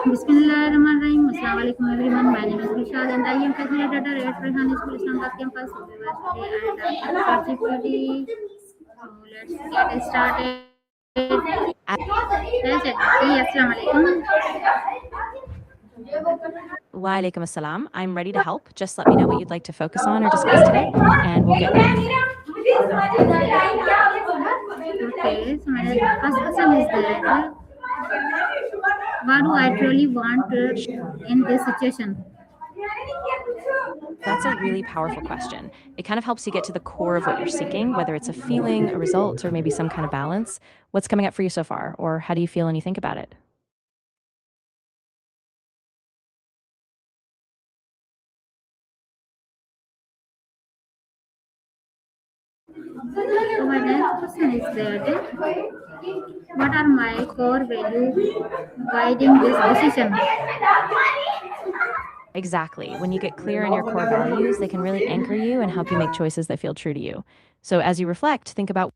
Bismillahirrahmanirrahim. Assalamualaikum everyone. My name is Vishal and I am facilitator at Rehan School Islamabad campus. Today and particularly, so let's get started. Yes, Assalamualaikum. Wa alaikum assalam. I'm ready to help. Just let me know what you'd like to focus on or discuss today, and we'll get going. Okay, so my first question is that what do I truly want in this situation? That's a really powerful question. It kind of helps you get to the core of what you're seeking, whether it's a feeling, a result, or maybe some kind of balance. What's coming up for you so far, or how do you feel when you think about it? So my next question is that what are my core values guiding this decision? Exactly. When you get clear on your core values, they can really anchor you and help you make choices that feel true to you. So as you reflect, think about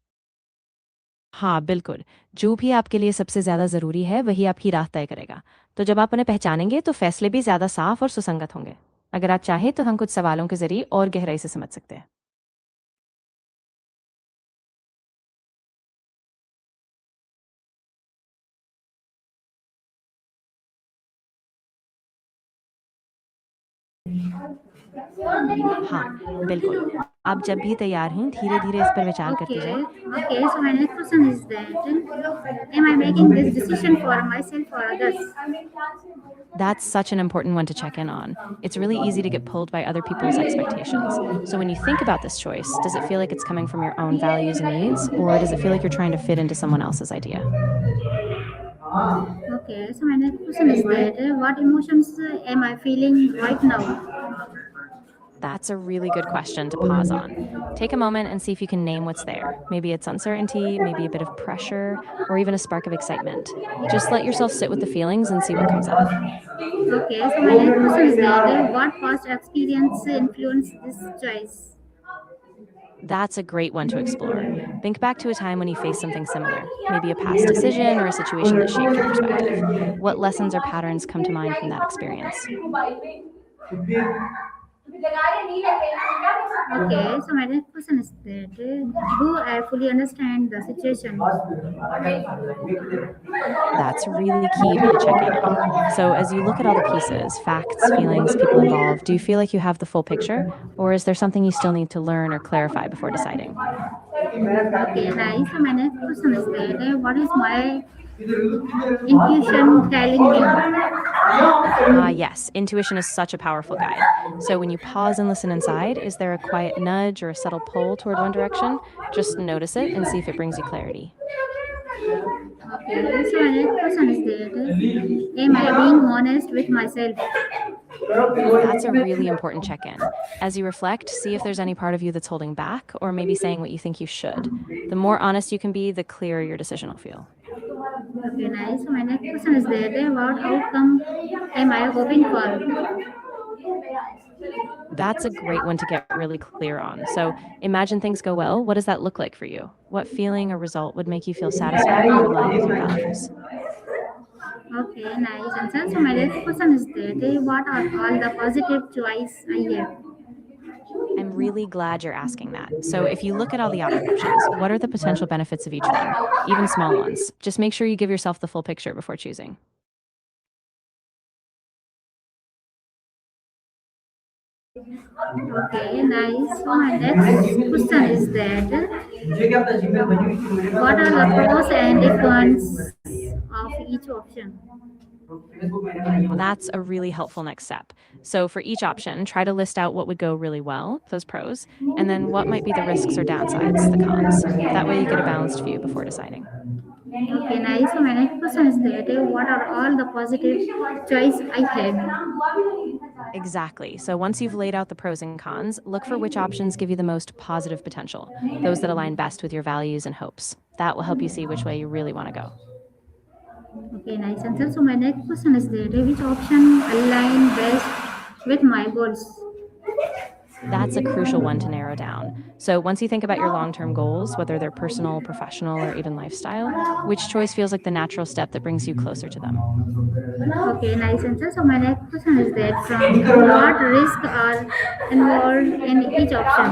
हाँ बिल्कुल जो भी आपके लिए सबसे ज़्यादा ज़रूरी है वही आपकी राह तय करेगा। तो जब आप उन्हें पहचानेंगे तो फैसले भी ज़्यादा साफ और सुसंगत होंगे। अगर आप चाहें तो हम कुछ सवालों के ज़रिए और गहराई से समझ सकते हैं। हाँ बिल्कुल आप जब भी तैयार हैं धीरे धीरे इस पर विचार करते जाएं। Okay. So my next question is that am I making this decision for myself or others? That's such an important one to check in on. It's really easy to get pulled by other people's expectations. So when you think about this choice, does it feel like it's coming from your own values and needs, or does it feel like you're trying to fit into someone else's idea? Okay. So my next question is that what emotions am I feeling right now? That's a really good question to pause on. Take a moment and see if you can name what's there. Maybe it's uncertainty, maybe a bit of pressure, or even a spark of excitement. Just let yourself sit with the feelings and see what comes up. Okay. So my next question is that what past experience influenced this choice? That's a great one to explore. Think back to a time when you faced something similar, maybe a past decision or a situation that shaped your perspective. What lessons or patterns come to mind from that experience? Okay, so my next question is that do I fully understand the situation? That's really key to check in on. So, as you look at all the pieces, facts, feelings, people involved, do you feel like you have the full picture? Or is there something you still need to learn or clarify before deciding? Okay, nice. So my next question is that what is my intuition telling me? Yes, intuition is such a powerful guide. So, when you pause and listen inside, is there a quiet nudge or a subtle pull toward one direction? Just notice it and see if it brings you clarity. Okay, so my next question is that am I being honest with myself? That's a really important check in. As you reflect, see if there's any part of you that's holding back or maybe saying what you think you should. The more honest you can be, the clearer your decision will feel. Okay, nice. So my next question is that what outcome am I hoping for? That's a great one to get really clear on. So imagine things go well. What does that look like for you? What feeling or result would make you feel satisfied and aligned with your values? Okay, nice answer. So my next question is that what are all the positive choice I have? I'm really glad you're asking that. So if you look at all the options, what are the potential benefits of each one? Even small ones. Just make sure you give yourself the full picture before choosing. Okay, nice. So my next question is that what are the pros and cons of each option? Well, that's a really helpful next step. So for each option, try to list out what would go really well, those pros, and then what might be the risks or downsides, the cons. That way you get a balanced view before deciding. Okay, nice. So my next question is that what are all the positive choice I had? Exactly. So once you've laid out the pros and cons, look for which options give you the most positive potential, those that align best with your values and hopes. That will help you see which way you really want to go. Okay, nice answer. So my next question is that which option align best with my goals? That's a crucial one to narrow down. So once you think about your long-term goals, whether they're personal, professional, or even lifestyle, which choice feels like the natural step that brings you closer to them? Okay, nice answer. So my next question is that from what risks are involved in each option?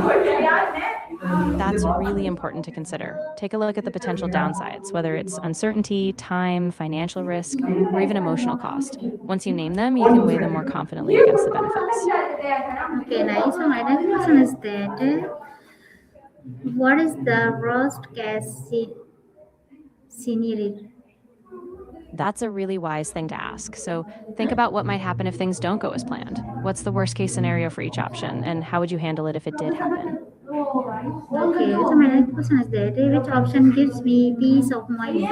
That's really important to consider. Take a look at the potential downsides, whether it's uncertainty, time, financial risk, or even emotional cost. Once you name them, you can weigh them more confidently against the benefits. Okay, nice. So my next question is that what is the worst case scenario? That's a really wise thing to ask. So think about what might happen if things don't go as planned. What's the worst case scenario for each option, and how would you handle it if it did happen? Okay, so my next question is that which option gives me peace of mind?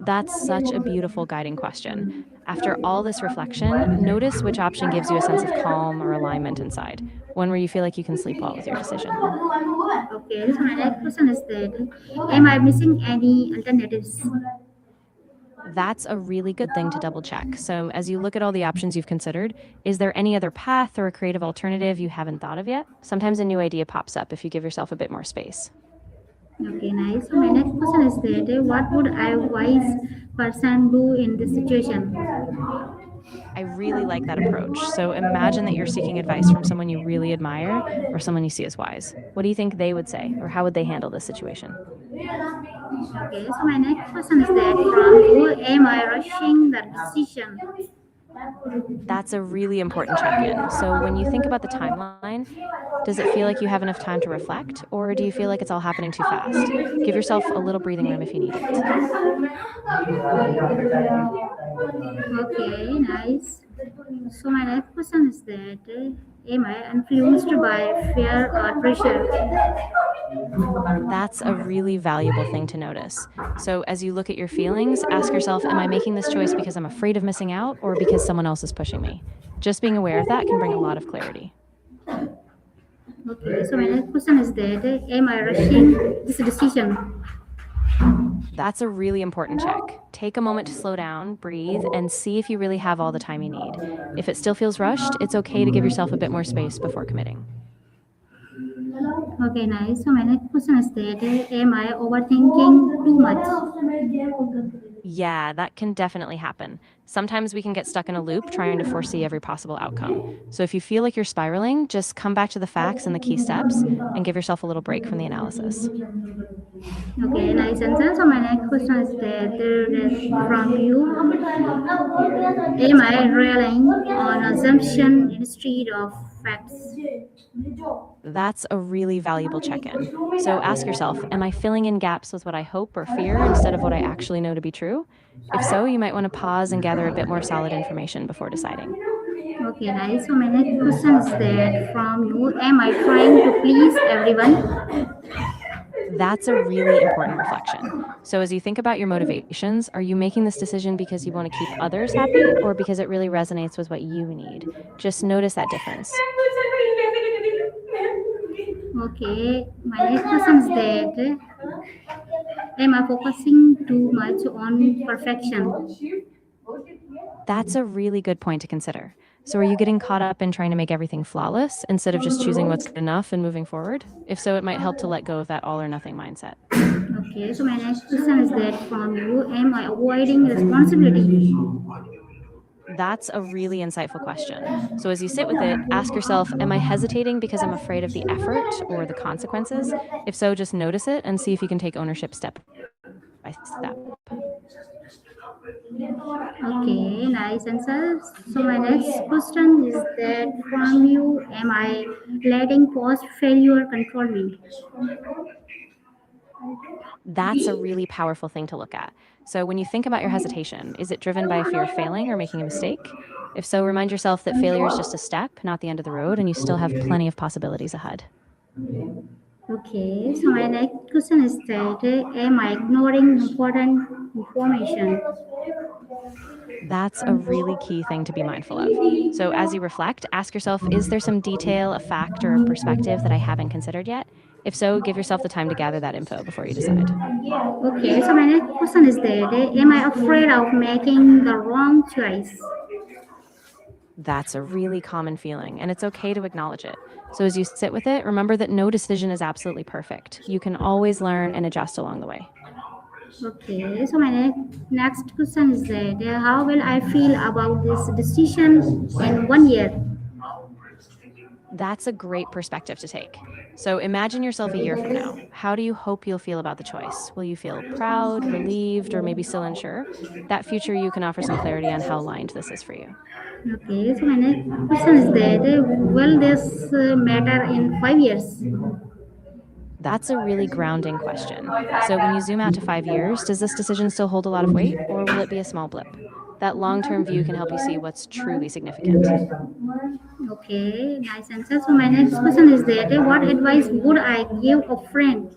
That's such a beautiful guiding question. After all this reflection, notice which option gives you a sense of calm or alignment inside, one where you feel like you can sleep well with your decision. Okay, so my next question is that am I missing any alternatives? That's a really good thing to double check. So, as you look at all the options you've considered, is there any other path or a creative alternative you haven't thought of yet? Sometimes a new idea pops up if you give yourself a bit more space. Okay, nice. So my next question is that what would a wise person do in this situation? I really like that approach. So, imagine that you're seeking advice from someone you really admire or someone you see as wise. What do you think they would say, or how would they handle this situation? Okay, so my next question is that from you, am I rushing the decision? That's a really important check in. So, when you think about the timeline, does it feel like you have enough time to reflect, or do you feel like it's all happening too fast? Give yourself a little breathing room if you need it. Okay, nice. So my next question is that am I influenced by fear or pressure? That's a really valuable thing to notice. So, as you look at your feelings, ask yourself, am I making this choice because I'm afraid of missing out or because someone else is pushing me? Just being aware of that can bring a lot of clarity. Okay, so my next question is that am I rushing this decision? That's a really important check. Take a moment to slow down, breathe, and see if you really have all the time you need. If it still feels rushed, it's okay to give yourself a bit more space before committing. Okay, nice. So my next question is that am I overthinking too much? Yeah, that can definitely happen. Sometimes we can get stuck in a loop trying to foresee every possible outcome. So if you feel like you're spiraling, just come back to the facts and the key steps and give yourself a little break from the analysis. Okay, nice answer. So my next question is that from you, am I relying on assumption instead of facts? That's a really valuable check in. So ask yourself, am I filling in gaps with what I hope or fear instead of what I actually know to be true? If so, you might want to pause and gather a bit more solid information before deciding. Okay, nice. So my next question is that from you, am I trying to please everyone? That's a really important reflection. So, as you think about your motivations, are you making this decision because you want to keep others happy or because it really resonates with what you need? Just notice that difference. Okay, my next question is that am I focusing too much on perfection? That's a really good point to consider. So, are you getting caught up in trying to make everything flawless instead of just choosing what's good enough and moving forward? If so, it might help to let go of that all or nothing mindset. Okay, so my next question is that from you, am I avoiding responsibility? That's a really insightful question. So, as you sit with it, ask yourself, am I hesitating because I'm afraid of the effort or the consequences? If so, just notice it and see if you can take ownership step by step. Okay, nice answer. So my next question is that from you, am I letting past failure control me? That's a really powerful thing to look at. So, when you think about your hesitation, is it driven by a fear of failing or making a mistake? If so, remind yourself that failure is just a step, not the end of the road, and you still have plenty of possibilities ahead. Okay, so my next question is that am I ignoring important information? That's a really key thing to be mindful of. So, as you reflect, ask yourself, is there some detail, a fact, or a perspective that I haven't considered yet? If so, give yourself the time to gather that info before you decide. Okay, so my next question is that am I afraid of making the wrong choice? That's a really common feeling, and it's okay to acknowledge it. So, as you sit with it, remember that no decision is absolutely perfect. You can always learn and adjust along the way. Okay, so my next question is that how will I feel about this decision in 1 year? That's a great perspective to take. So, imagine yourself a year from now. How do you hope you'll feel about the choice? Will you feel proud, relieved, or maybe still unsure? That future you can offer some clarity on how aligned this is for you. Okay, so my next question is that will this matter in 5 years? That's a really grounding question. So, when you zoom out to 5 years, does this decision still hold a lot of weight, or will it be a small blip? That long term view can help you see what's truly significant. Okay, nice answer. So my next question is that what advice would I give a friend?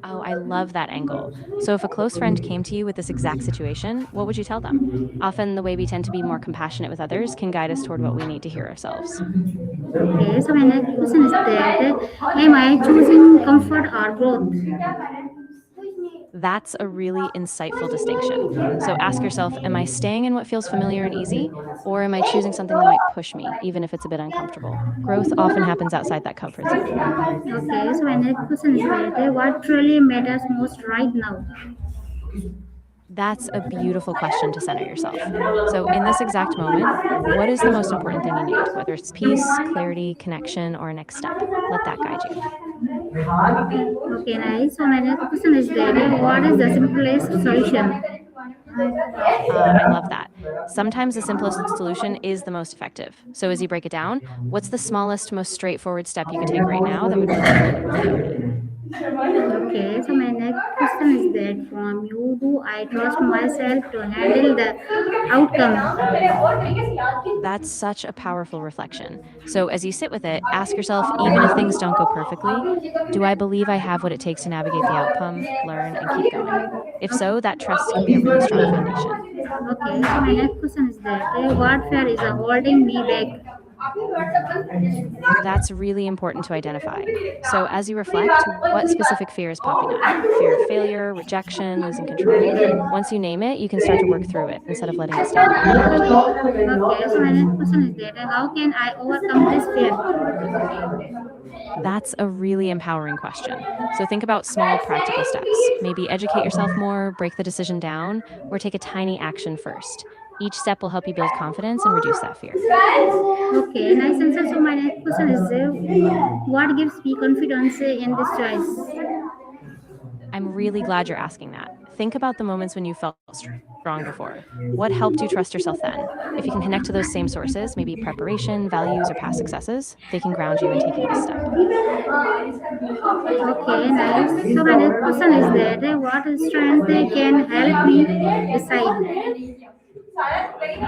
Oh, I love that angle. So, if a close friend came to you with this exact situation, what would you tell them? Often, the way we tend to be more compassionate with others can guide us toward what we need to hear ourselves. Okay, so my next question is that am I choosing comfort or growth? That's a really insightful distinction. So, ask yourself, am I staying in what feels familiar and easy, or am I choosing something that might push me, even if it's a bit uncomfortable? Growth often happens outside that comfort zone. Okay, so my next question is that what truly matters most right now? That's a beautiful question to center yourself. So, in this exact moment, what is the most important thing you need? Whether it's peace, clarity, connection, or a next step, let that guide you. Okay, nice. So my next question is that what is the simplest solution? I love that. Sometimes the simplest solution is the most effective. So, as you break it down, what's the smallest, most straightforward step you can take right now that would really fill you with clarity? Okay, so my next question is that from you, do I trust myself to handle the outcome? That's such a powerful reflection. So, as you sit with it, ask yourself, even if things don't go perfectly, do I believe I have what it takes to navigate the outcome, learn, and keep going? If so, that trust can be a really strong foundation. Okay, so my next question is that what fear is holding me back? That's really important to identify. So, as you reflect, what specific fear is popping up? Fear of failure, rejection, losing control? Once you name it, you can start to work through it instead of letting it stand in your way. Okay, so my next question is that how can I overcome this fear? That's a really empowering question. So, think about small practical steps. Maybe educate yourself more, break the decision down, or take a tiny action first. Each step will help you build confidence and reduce that fear. Okay, nice answer. So my next question is what gives me confidence in this choice? I'm really glad you're asking that. Think about the moments when you felt strong before. What helped you trust yourself then? If you can connect to those same sources, maybe preparation, values, or past successes, they can ground you in taking this step. Okay, nice. So my next question is that what strength can help me decide?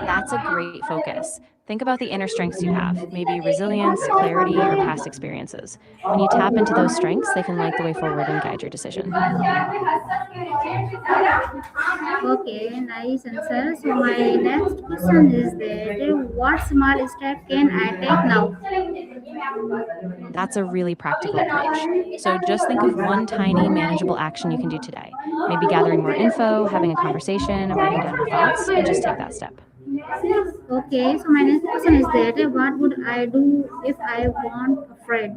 That's a great focus. Think about the inner strengths you have, maybe resilience, clarity, or past experiences. When you tap into those strengths, they can light the way forward and guide your decision. Okay, nice answer. So my next question is that what small step can I take now? That's a really practical approach. So just think of one tiny, manageable action you can do today. Maybe gathering more info, having a conversation, or writing down your thoughts, and just take that step. Okay, so my next question is that what would I do if I want afraid?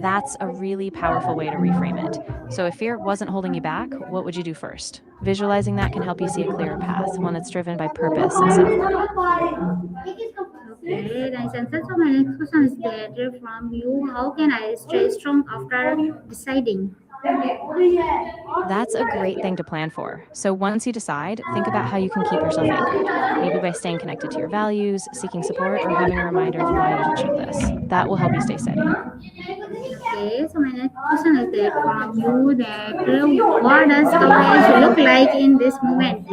That's a really powerful way to reframe it. So, if fear wasn't holding you back, what would you do first? Visualizing that can help you see a clearer path, one that's driven by purpose instead of worry. Okay, nice answer. So my next question is that from you, how can I stay strong after deciding? That's a great thing to plan for. So, once you decide, think about how you can keep yourself anchored. Maybe by staying connected to your values, seeking support, or having a reminder of why you should choose this. That will help you stay steady. Okay, so my next question is that from you that what does courage look like in this moment?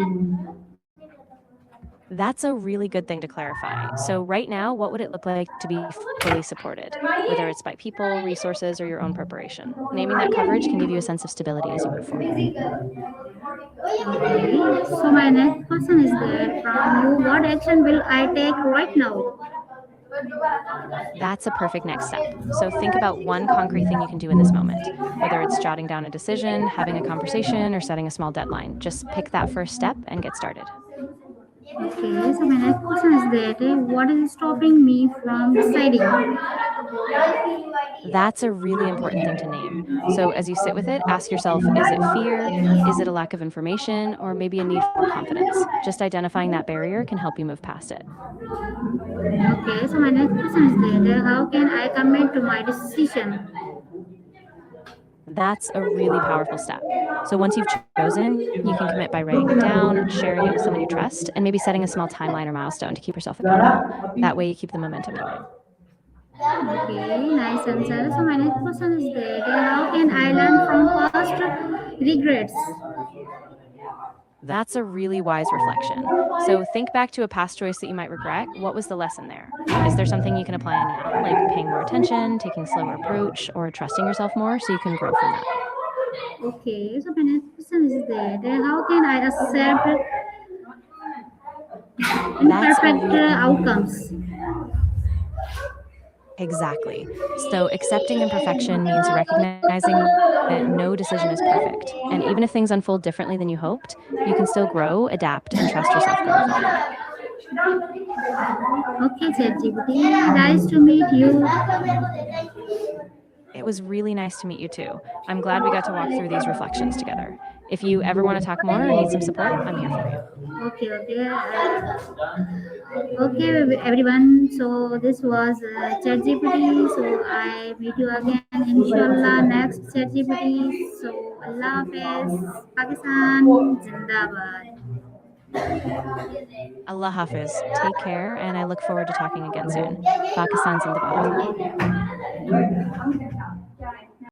That's a really good thing to clarify. So, right now, what would it look like to be fully supported, whether it's by people, resources, or your own preparation? Naming that coverage can give you a sense of stability as you move forward. Okay, so my next question is that from you, what action will I take right now? That's a perfect next step. So, think about one concrete thing you can do in this moment, whether it's jotting down a decision, having a conversation, or setting a small deadline. Just pick that first step and get started. Okay, so my next question is that what is stopping me from deciding? That's a really important thing to name. So, as you sit with it, ask yourself, is it fear? Is it a lack of information? Or maybe a need for confidence? Just identifying that barrier can help you move past it. Okay, so my next question is that how can I commit to my decision? That's a really powerful step. So, once you've chosen, you can commit by writing it down, sharing it with someone you trust, and maybe setting a small timeline or milestone to keep yourself accountable. That way, you keep the momentum going. Okay, nice answer. So my next question is that how can I learn from past regrets? That's a really wise reflection. So think back to a past choice that you might regret. What was the lesson there? Is there something you can apply now, like paying more attention, taking a slower approach, or trusting yourself more so you can grow from that? Okay, so my next question is that how can I accept That's a imperfect real outcomes? exactly. So accepting imperfection means recognizing that no decision is perfect. And even if things unfold differently than you hoped, you can still grow, adapt, and trust yourself going forward. Okay, ChatGPT, nice to meet you. It was really nice to meet you too. I'm glad we got to walk through these reflections together. If you ever want to talk more or need some support, I'm here for you. Okay, okay. Okay, everyone. So this was ChatGPT. So I meet you again, inshallah, next ChatGPT. So Allah Hafiz, Pakistan, Zindabad. Allah Hafiz. Take care, and I look forward to talking again soon. Pakistan Zindabad.